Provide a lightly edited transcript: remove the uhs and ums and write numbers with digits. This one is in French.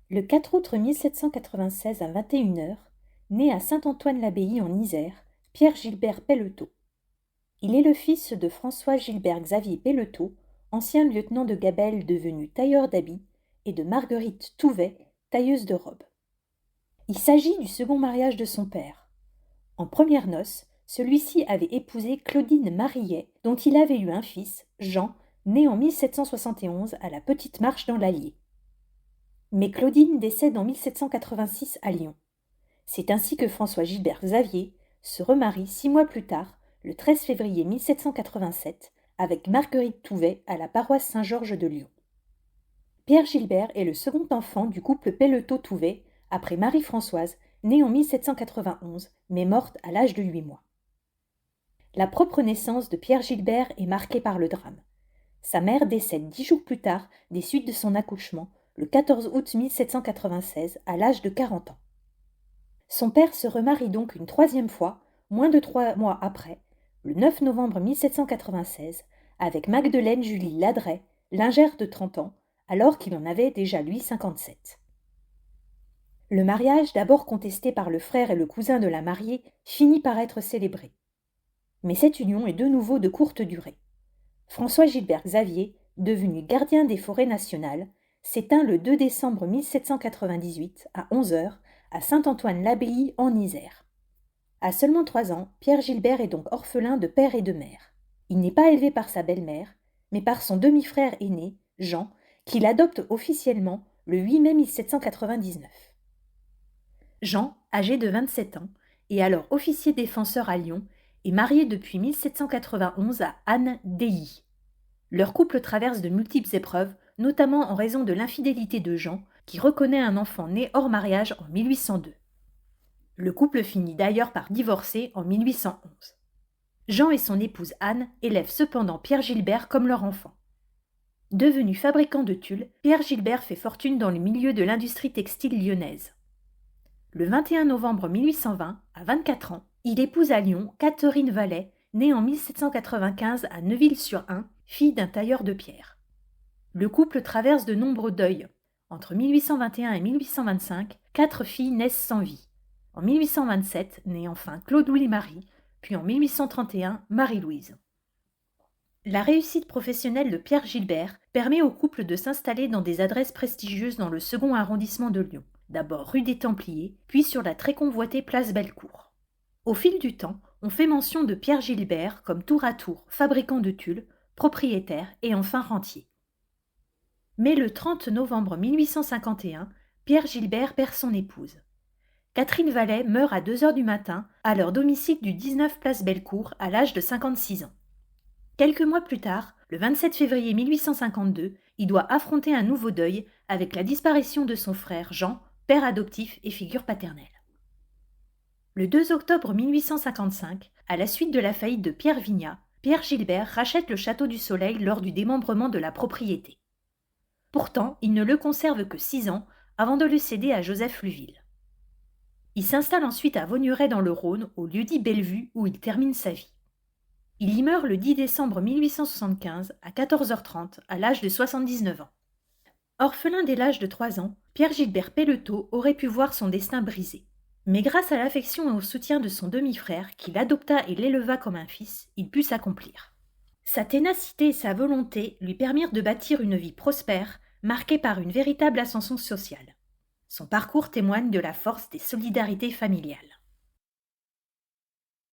Le 4 août 1796 à 21h, naît à Saint-Antoine-l'Abbaye en Isère, Pierre-Gilbert Pelleteau. Il est le fils de François-Gilbert-Xavier Pelleteau, ancien lieutenant de Gabelle devenu tailleur d'habits, et de Marguerite Touvet, tailleuse de robes. Il s'agit du second mariage de son père. En premières noces, celui-ci avait épousé Claudine Marillet, dont il avait eu un fils, Jean, né en 1771 à la Petite Marche dans l'Allier. Mais Claudine décède en 1786 à Lyon. C'est ainsi que François-Gilbert Xavier se remarie 6 mois plus tard, le 13 février 1787, avec Marguerite Touvet à la paroisse Saint-Georges de Lyon. Pierre Gilbert est le second enfant du couple Pelleteau-Touvet, après Marie-Françoise, née en 1791, mais morte à l'âge de 8 mois. La propre naissance de Pierre Gilbert est marquée par le drame. Sa mère décède 10 jours plus tard des suites de son accouchement, le 14 août 1796, à l'âge de 40 ans. Son père se remarie donc une troisième fois, moins de 3 mois après, le 9 novembre 1796, avec Magdeleine Julie Ladret, lingère de 30 ans, alors qu'il en avait déjà lui 57. Le mariage, d'abord contesté par le frère et le cousin de la mariée, finit par être célébré. Mais cette union est de nouveau de courte durée. François-Gilbert Xavier, devenu gardien des forêts nationales, s'éteint le 2 décembre 1798 à 11h à Saint-Antoine-l'Abbaye en Isère. À seulement 3 ans, Pierre Gilbert est donc orphelin de père et de mère. Il n'est pas élevé par sa belle-mère, mais par son demi-frère aîné, Jean, qu'il adopte officiellement le 8 mai 1799. Jean, âgé de 27 ans, est alors officier défenseur à Lyon et marié depuis 1791 à Anne Deilly. Leur couple traverse de multiples épreuves, notamment en raison de l'infidélité de Jean, qui reconnaît un enfant né hors mariage en 1802. Le couple finit d'ailleurs par divorcer en 1811. Jean et son épouse Anne élèvent cependant Pierre Gilbert comme leur enfant. Devenu fabricant de tulle, Pierre Gilbert fait fortune dans le milieu de l'industrie textile lyonnaise. Le 21 novembre 1820, à 24 ans, il épouse à Lyon Catherine Vallet, née en 1795 à Neuville-sur-Ain, fille d'un tailleur de pierre. Le couple traverse de nombreux deuils. Entre 1821 et 1825, 4 filles naissent sans vie. En 1827, naît enfin Claude-Louis-Marie, puis en 1831, Marie-Louise. La réussite professionnelle de Pierre Gilbert permet au couple de s'installer dans des adresses prestigieuses dans le second arrondissement de Lyon, d'abord rue des Templiers, puis sur la très convoitée place Bellecour. Au fil du temps, on fait mention de Pierre Gilbert comme tour à tour fabricant de tulle, propriétaire et enfin rentier. Mais le 30 novembre 1851, Pierre Gilbert perd son épouse. Catherine Vallet meurt à 2h du matin à leur domicile du 19 place Bellecour à l'âge de 56 ans. Quelques mois plus tard, le 27 février 1852, il doit affronter un nouveau deuil avec la disparition de son frère Jean, père adoptif et figure paternelle. Le 2 octobre 1855, à la suite de la faillite de Pierre Vignat, Pierre Gilbert rachète le château du Soleil lors du démembrement de la propriété. Pourtant, il ne le conserve que 6 ans avant de le céder à Joseph Luville. Il s'installe ensuite à Vaugneray dans le Rhône, au lieu-dit Bellevue, où il termine sa vie. Il y meurt le 10 décembre 1875 à 14h30 à l'âge de 79 ans. Orphelin dès l'âge de 3 ans, Pierre Gilbert Pelleteau aurait pu voir son destin brisé. Mais grâce à l'affection et au soutien de son demi-frère, qui l'adopta et l'éleva comme un fils, il put s'accomplir. Sa ténacité et sa volonté lui permirent de bâtir une vie prospère, marquée par une véritable ascension sociale. Son parcours témoigne de la force des solidarités familiales.